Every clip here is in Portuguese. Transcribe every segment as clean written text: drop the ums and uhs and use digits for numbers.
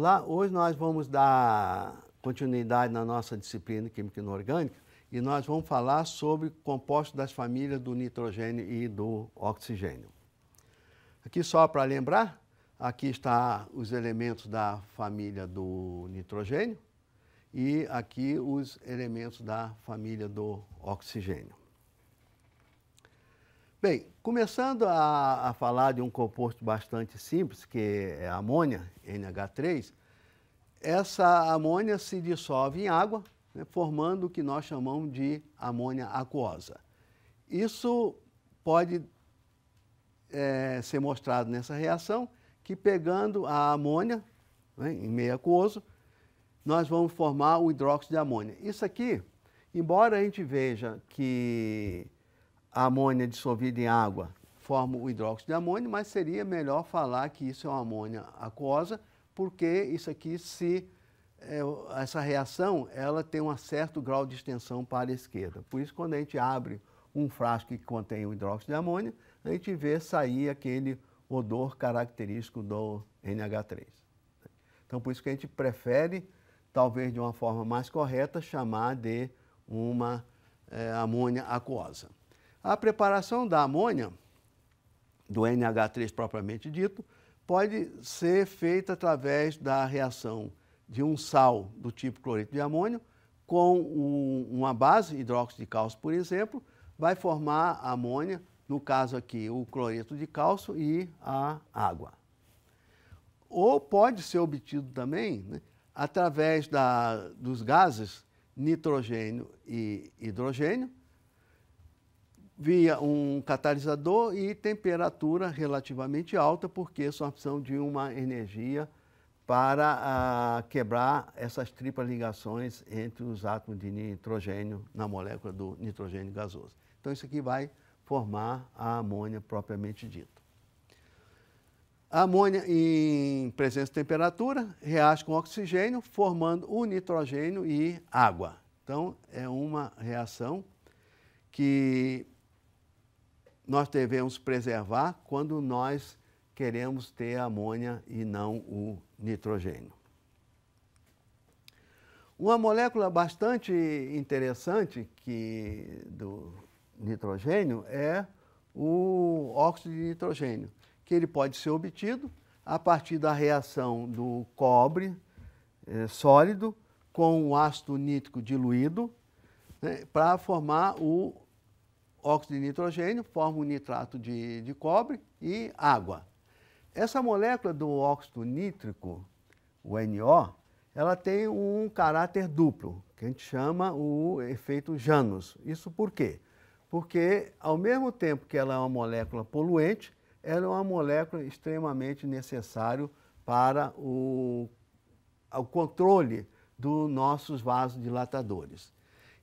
Olá, hoje nós vamos dar continuidade na nossa disciplina de Química Inorgânica e nós vamos falar sobre compostos das famílias do nitrogênio e do oxigênio. Aqui só para lembrar, aqui está os elementos da família do nitrogênio e aqui os elementos da família do oxigênio. Bem, começando a falar de um composto bastante simples, que é a amônia, NH3, essa amônia se dissolve em água, né, formando o que nós chamamos de amônia aquosa. Isso pode ser mostrado nessa reação, que pegando a amônia, né, em meio aquoso, nós vamos formar o hidróxido de amônia. Isso aqui, embora a gente veja que a amônia dissolvida em água forma o hidróxido de amônio, mas seria melhor falar que isso é uma amônia aquosa, porque isso aqui, essa reação, ela tem um certo grau de extensão para a esquerda. Por isso, quando a gente abre um frasco que contém o hidróxido de amônio, a gente vê sair aquele odor característico do NH3. Então, por isso que a gente prefere, talvez de uma forma mais correta, chamar de uma amônia aquosa. A preparação da amônia, do NH3 propriamente dito, pode ser feita através da reação de um sal do tipo cloreto de amônio com uma base, hidróxido de cálcio, por exemplo, vai formar a amônia, no caso aqui, o cloreto de cálcio e a água. Ou pode ser obtido também, né, através dos gases nitrogênio e hidrogênio, via um catalisador e temperatura relativamente alta, porque são a opção de uma energia para quebrar essas triplas ligações entre os átomos de nitrogênio na molécula do nitrogênio gasoso. Então, isso aqui vai formar a amônia propriamente dita. A amônia, em presença de temperatura, reage com oxigênio, formando o nitrogênio e água. Então, é uma reação que nós devemos preservar quando nós queremos ter a amônia e não o nitrogênio. Uma molécula bastante interessante do nitrogênio é o óxido de nitrogênio, que ele pode ser obtido a partir da reação do cobre sólido com o ácido nítrico diluído, né, para formar o óxido de nitrogênio, forma o nitrato de cobre e água. Essa molécula do óxido nítrico, o NO, ela tem um caráter duplo, que a gente chama o efeito Janus. Isso por quê? Porque, ao mesmo tempo que ela é uma molécula poluente, ela é uma molécula extremamente necessária para o controle dos nossos vasodilatadores.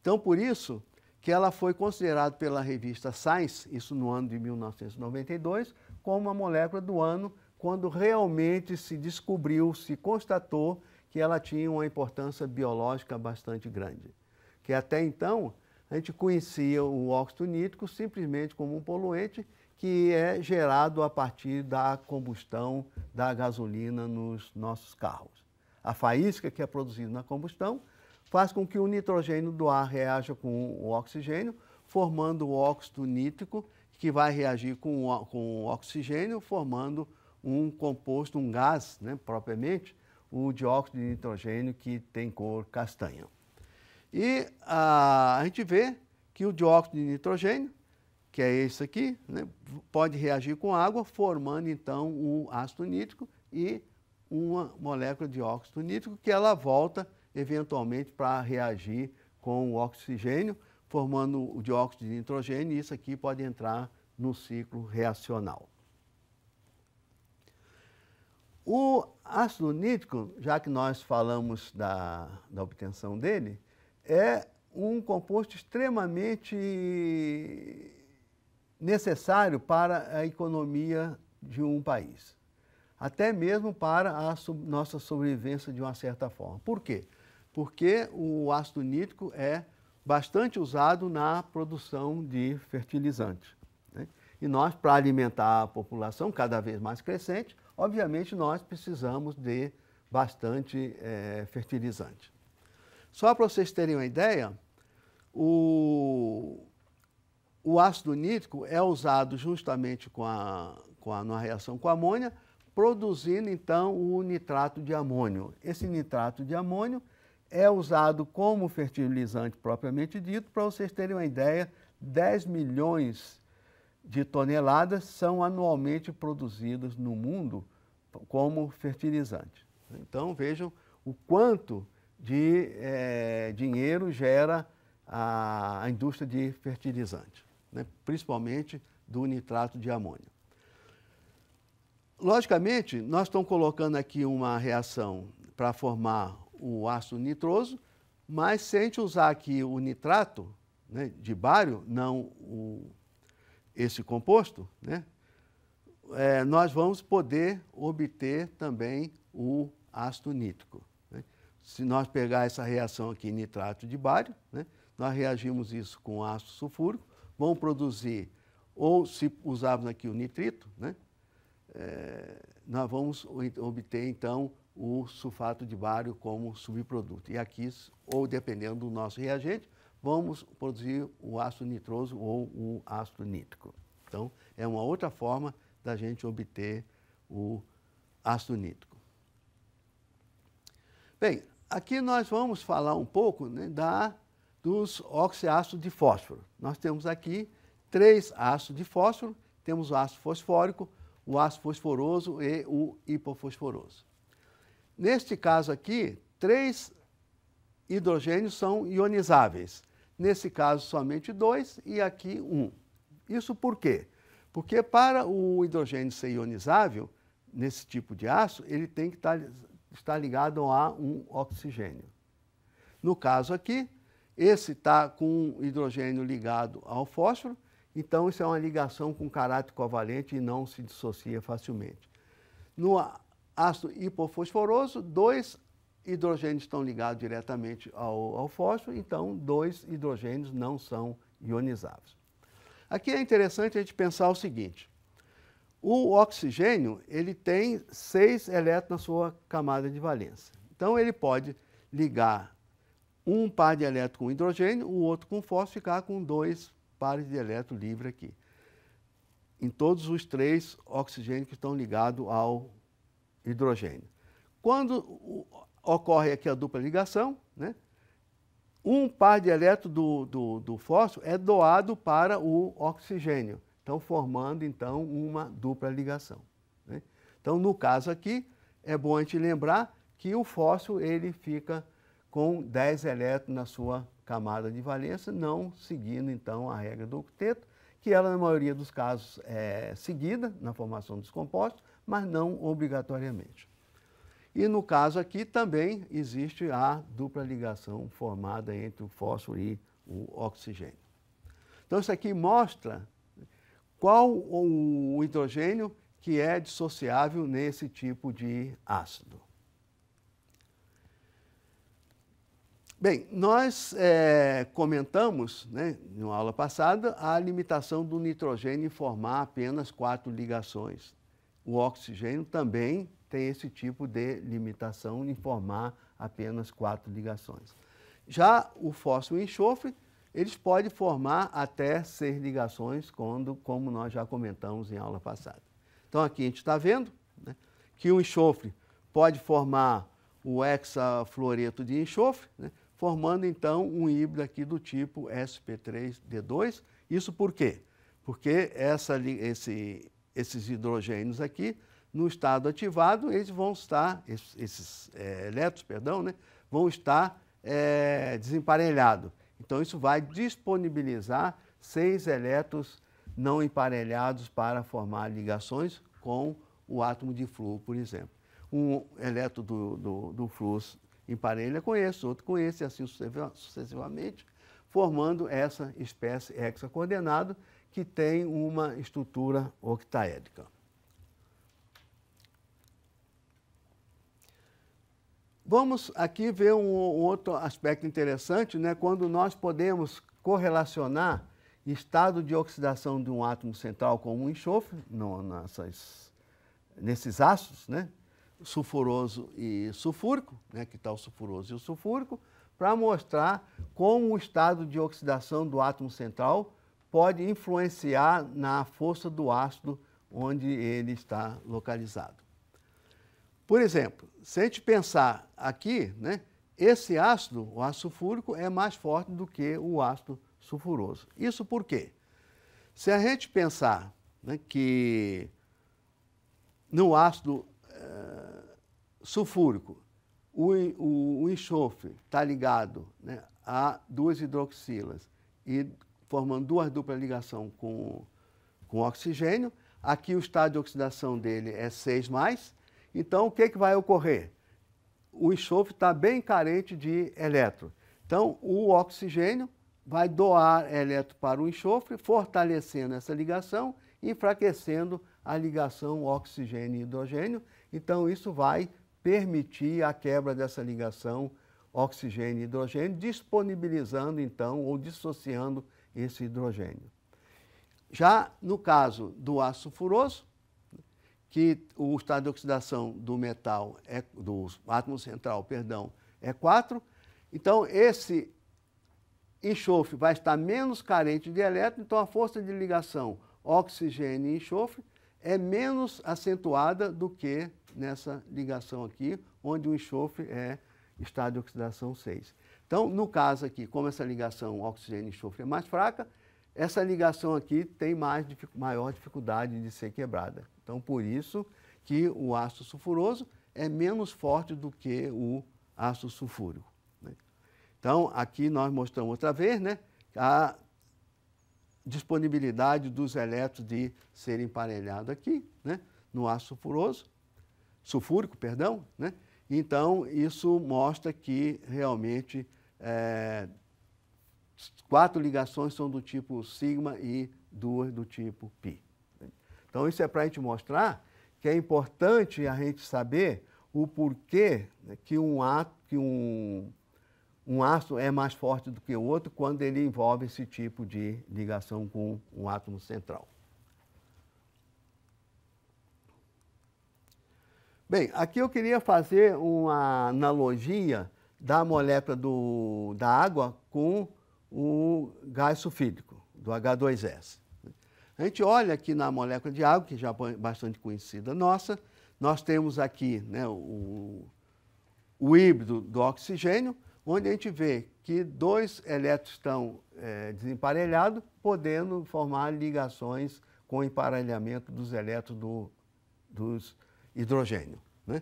Então, por isso que ela foi considerada pela revista Science, isso no ano de 1992, como uma molécula do ano, quando realmente se descobriu, se constatou que ela tinha uma importância biológica bastante grande. Que até então, a gente conhecia o óxido nítrico simplesmente como um poluente que é gerado a partir da combustão da gasolina nos nossos carros. A faísca que é produzida na combustão faz com que o nitrogênio do ar reaja com o oxigênio, formando o óxido nítrico, que vai reagir com o oxigênio, formando um composto, um gás, né, propriamente, o dióxido de nitrogênio, que tem cor castanha. E a gente vê que o dióxido de nitrogênio, que é esse aqui, né, pode reagir com água, formando então o ácido nítrico e uma molécula de óxido nítrico, que ela volta eventualmente para reagir com o oxigênio, formando o dióxido de nitrogênio, e isso aqui pode entrar no ciclo reacional. O ácido nítrico, já que nós falamos da obtenção dele, é um composto extremamente necessário para a economia de um país, até mesmo para a nossa sobrevivência de uma certa forma. Por quê? Porque o ácido nítrico é bastante usado na produção de fertilizantes, né? E nós, para alimentar a população cada vez mais crescente, obviamente nós precisamos de bastante fertilizante. Só para vocês terem uma ideia, o ácido nítrico é usado justamente na reação com a amônia, produzindo então o nitrato de amônio. Esse nitrato de amônio é usado como fertilizante propriamente dito. Para vocês terem uma ideia, 10 milhões de toneladas são anualmente produzidas no mundo como fertilizante. Então vejam o quanto de dinheiro gera a indústria de fertilizante, né? Principalmente do nitrato de amônio. Logicamente, nós estamos colocando aqui uma reação para formar o ácido nitroso, mas se a gente usar aqui o nitrato, né, de bário, não esse composto, né, nós vamos poder obter também o ácido nítrico, né? Se nós pegar essa reação aqui, nitrato de bário, né, nós reagimos isso com ácido sulfúrico, vamos produzir, ou se usarmos aqui o nitrito, né, nós vamos obter, então, o sulfato de bário como subproduto. E aqui, ou dependendo do nosso reagente, vamos produzir o ácido nitroso ou o ácido nítrico. Então, é uma outra forma da gente obter o ácido nítrico. Bem, aqui nós vamos falar um pouco, né, dos oxiácidos de fósforo. Nós temos aqui 3 ácidos de fósforo, temos o ácido fosfórico, o ácido fosforoso e o hipofosforoso. Neste caso aqui, 3 hidrogênios são ionizáveis. Nesse caso, somente 2 e aqui 1. Isso por quê? Porque para o hidrogênio ser ionizável, nesse tipo de ácido, ele tem que estar ligado a um oxigênio. No caso aqui, esse está com o hidrogênio ligado ao fósforo, então isso é uma ligação com caráter covalente e não se dissocia facilmente. No ácido hipofosforoso, 2 hidrogênios estão ligados diretamente ao fósforo, então 2 hidrogênios não são ionizáveis. Aqui é interessante a gente pensar o seguinte: o oxigênio ele tem 6 elétrons na sua camada de valência. Então ele pode ligar um par de elétrons com hidrogênio, o outro com fósforo, ficar com 2 pares de elétrons livres aqui. Em todos os 3 oxigênios que estão ligados ao hidrogênio. Quando ocorre aqui a dupla ligação, né, um par de elétrons do fósforo é doado para o oxigênio, então formando então uma dupla ligação, né? Então, no caso aqui, é bom a gente lembrar que o fósforo ele fica com 10 elétrons na sua camada de valência, não seguindo então a regra do octeto, que ela na maioria dos casos é seguida na formação dos compostos, mas não obrigatoriamente. E no caso aqui também existe a dupla ligação formada entre o fósforo e o oxigênio. Então isso aqui mostra qual o hidrogênio que é dissociável nesse tipo de ácido. Bem, nós comentamos, né, na aula passada, a limitação do nitrogênio em formar apenas 4 ligações. O oxigênio também tem esse tipo de limitação em formar apenas 4 ligações. Já o fósforo e o enxofre, eles podem formar até 6 ligações, como nós já comentamos em aula passada. Então aqui a gente está vendo, né, que o enxofre pode formar o hexafluoreto de enxofre, né, formando então um híbrido aqui do tipo sp3d2. Isso por quê? Porque esses hidrogênios aqui, no estado ativado, eles vão estar, esses elétrons, perdão, né, vão estar desemparelhados. Então isso vai disponibilizar 6 elétrons não emparelhados para formar ligações com o átomo de flúor, por exemplo. Um elétron do flúor emparelha com esse, outro com esse, e assim sucessivamente, formando essa espécie hexacoordenada que tem uma estrutura octaédrica. Vamos aqui ver um outro aspecto interessante, né, quando nós podemos correlacionar estado de oxidação de um átomo central com um enxofre, nesses ácidos, né, sulfuroso e sulfúrico, né, que está o sulfuroso e o sulfúrico, para mostrar como o estado de oxidação do átomo central pode influenciar na força do ácido onde ele está localizado. Por exemplo, se a gente pensar aqui, né, esse ácido, o ácido sulfúrico, é mais forte do que o ácido sulfuroso. Isso por quê? Se a gente pensar, né, que no ácido sulfúrico o enxofre está ligado, né, a duas hidroxilas e formando duas duplas ligações com oxigênio, aqui o estado de oxidação dele é 6+, então o que vai ocorrer? O enxofre está bem carente de elétron. Então, o oxigênio vai doar elétron para o enxofre, fortalecendo essa ligação, enfraquecendo a ligação oxigênio-hidrogênio. Então, isso vai permitir a quebra dessa ligação oxigênio-hidrogênio, disponibilizando, então, ou dissociando esse hidrogênio. Já no caso do ácido sulfuroso, que o estado de oxidação do metal, do átomo central, perdão, é 4, então esse enxofre vai estar menos carente de elétron, então a força de ligação oxigênio e enxofre é menos acentuada do que nessa ligação aqui, onde o enxofre é estado de oxidação 6. Então, no caso aqui, como essa ligação oxigênio e enxofre é mais fraca, essa ligação aqui tem maior dificuldade de ser quebrada. Então, por isso que o ácido sulfuroso é menos forte do que o ácido sulfúrico, né? Então, aqui nós mostramos outra vez, né, a disponibilidade dos elétrons de serem emparelhados aqui, né, no ácido sulfúrico, né? Então, isso mostra que realmente 4 ligações são do tipo sigma e 2 do tipo pi. Então, isso é para a gente mostrar que é importante a gente saber o porquê, né, que um ácido é mais forte do que o outro quando ele envolve esse tipo de ligação com um átomo central. Bem, aqui eu queria fazer uma analogia da molécula da água com o gás sulfídrico, do H2S. A gente olha aqui na molécula de água, que já é bastante conhecida nossa, nós temos aqui, né, o híbrido do oxigênio, onde a gente vê que 2 elétrons estão desemparelhados, podendo formar ligações com emparelhamento dos elétrons dos hidrogênio, né,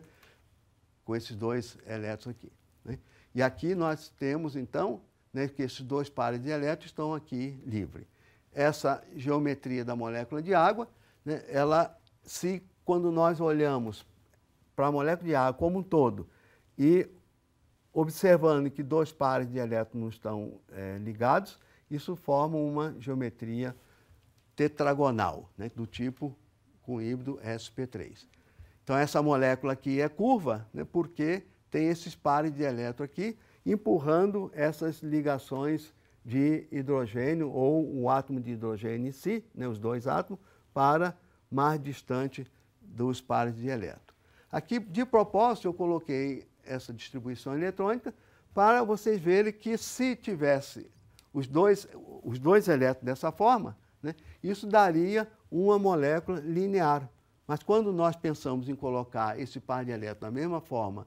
com esses 2 elétrons aqui, né. E aqui nós temos, então, né, que esses 2 pares de elétrons estão aqui livres. Essa geometria da molécula de água, né, quando nós olhamos para a molécula de água como um todo e observando que 2 pares de elétrons não estão ligados, isso forma uma geometria tetragonal, né, do tipo com híbrido sp3. Então, essa molécula aqui é curva, né, porque tem esses pares de elétrons aqui, empurrando essas ligações de hidrogênio ou o átomo de hidrogênio em si, né, os 2 átomos, para mais distante dos pares de elétron. Aqui, de propósito, eu coloquei essa distribuição eletrônica para vocês verem que se tivesse os dois elétrons dessa forma, né, isso daria uma molécula linear. Mas quando nós pensamos em colocar esse par de elétrons da mesma forma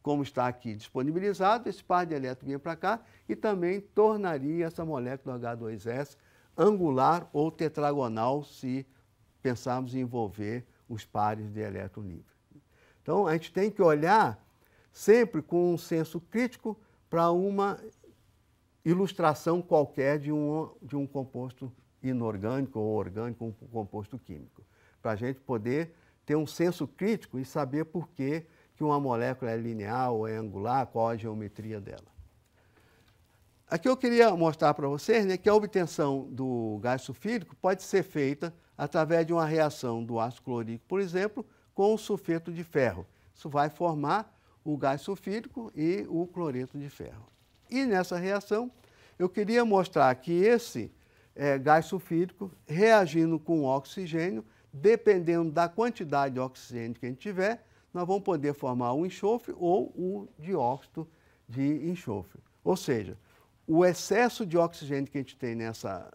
como está aqui disponibilizado, esse par de elétrons vinha para cá e também tornaria essa molécula H2S angular ou tetragonal se pensarmos em envolver os pares de elétron livre. Então, a gente tem que olhar sempre com um senso crítico para uma ilustração qualquer de um composto inorgânico ou orgânico, um composto químico, para a gente poder ter um senso crítico e saber por que uma molécula é linear ou é angular, qual a geometria dela. Aqui eu queria mostrar para vocês, né, que a obtenção do gás sulfídrico pode ser feita através de uma reação do ácido clorídrico, por exemplo, com o sulfeto de ferro. Isso vai formar o gás sulfídrico e o cloreto de ferro. E nessa reação, eu queria mostrar que esse gás sulfídrico, reagindo com o oxigênio, dependendo da quantidade de oxigênio que a gente tiver, nós vamos poder formar o enxofre ou o dióxido de enxofre. Ou seja, o excesso de oxigênio que a gente tem nessa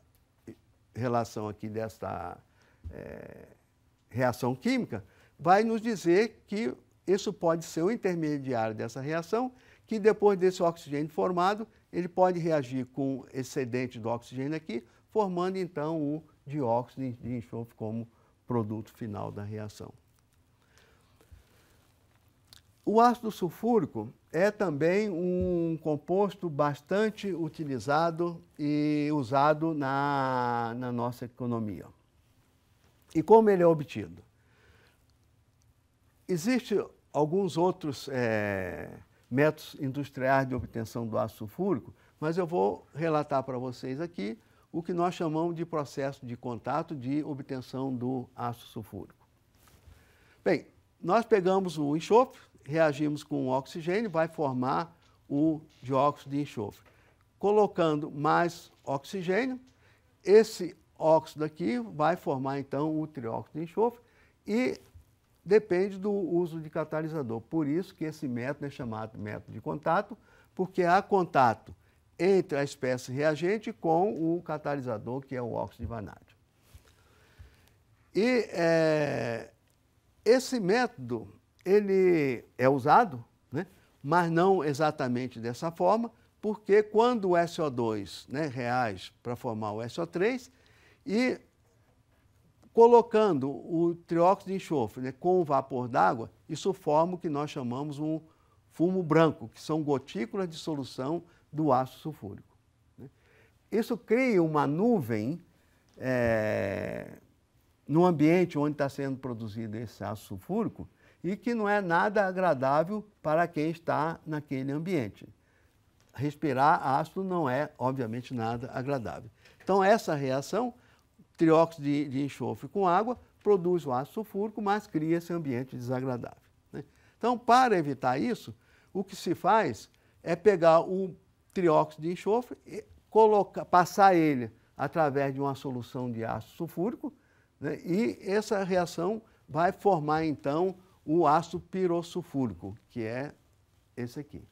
relação aqui, dessa reação química, vai nos dizer que isso pode ser o intermediário dessa reação, que depois desse oxigênio formado, ele pode reagir com excedente do oxigênio aqui, formando então o dióxido de enxofre como produto final da reação. O ácido sulfúrico é também um composto bastante utilizado e usado na nossa economia. E como ele é obtido? Existem alguns outros métodos industriais de obtenção do ácido sulfúrico, mas eu vou relatar para vocês aqui o que nós chamamos de processo de contato de obtenção do ácido sulfúrico. Bem, nós pegamos o enxofre, reagimos com o oxigênio, vai formar o dióxido de enxofre. Colocando mais oxigênio, esse óxido aqui vai formar então o trióxido de enxofre e depende do uso de catalisador. Por isso que esse método é chamado método de contato, porque há contato entre a espécie reagente com o catalisador, que é o óxido de vanádio. E esse método, ele é usado, né, mas não exatamente dessa forma, porque quando o SO2 reage para formar o SO3 e colocando o trióxido de enxofre com o vapor d'água, isso forma o que nós chamamos um fumo branco, que são gotículas de solução do ácido sulfúrico. Isso cria uma nuvem no ambiente onde está sendo produzido esse ácido sulfúrico e que não é nada agradável para quem está naquele ambiente. Respirar ácido não é, obviamente, nada agradável. Então, essa reação, trióxido de enxofre com água, produz o ácido sulfúrico, mas cria esse ambiente desagradável. Então, para evitar isso, o que se faz é pegar o trióxido de enxofre e passar ele através de uma solução de ácido sulfúrico, e essa reação vai formar, então, o ácido pirossulfúrico, que é esse aqui.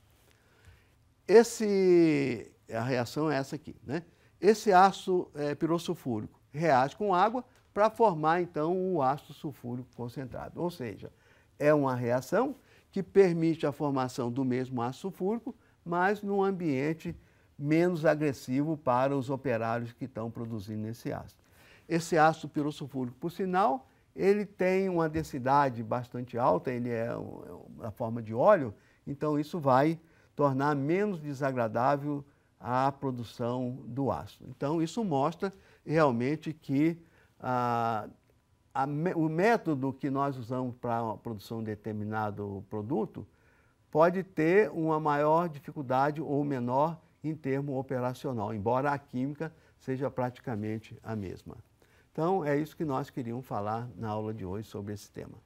A reação é essa aqui. Esse ácido pirossulfúrico reage com água para formar, então, o ácido sulfúrico concentrado. Ou seja, é uma reação que permite a formação do mesmo ácido sulfúrico, mas num ambiente menos agressivo para os operários que estão produzindo esse ácido. Esse ácido pirossulfúrico, por sinal, ele tem uma densidade bastante alta, ele é na forma de óleo, então isso vai tornar menos desagradável a produção do ácido. Então, isso mostra realmente que o método que nós usamos para a produção de determinado produto pode ter uma maior dificuldade ou menor em termo operacional, embora a química seja praticamente a mesma. Então, é isso que nós queríamos falar na aula de hoje sobre esse tema.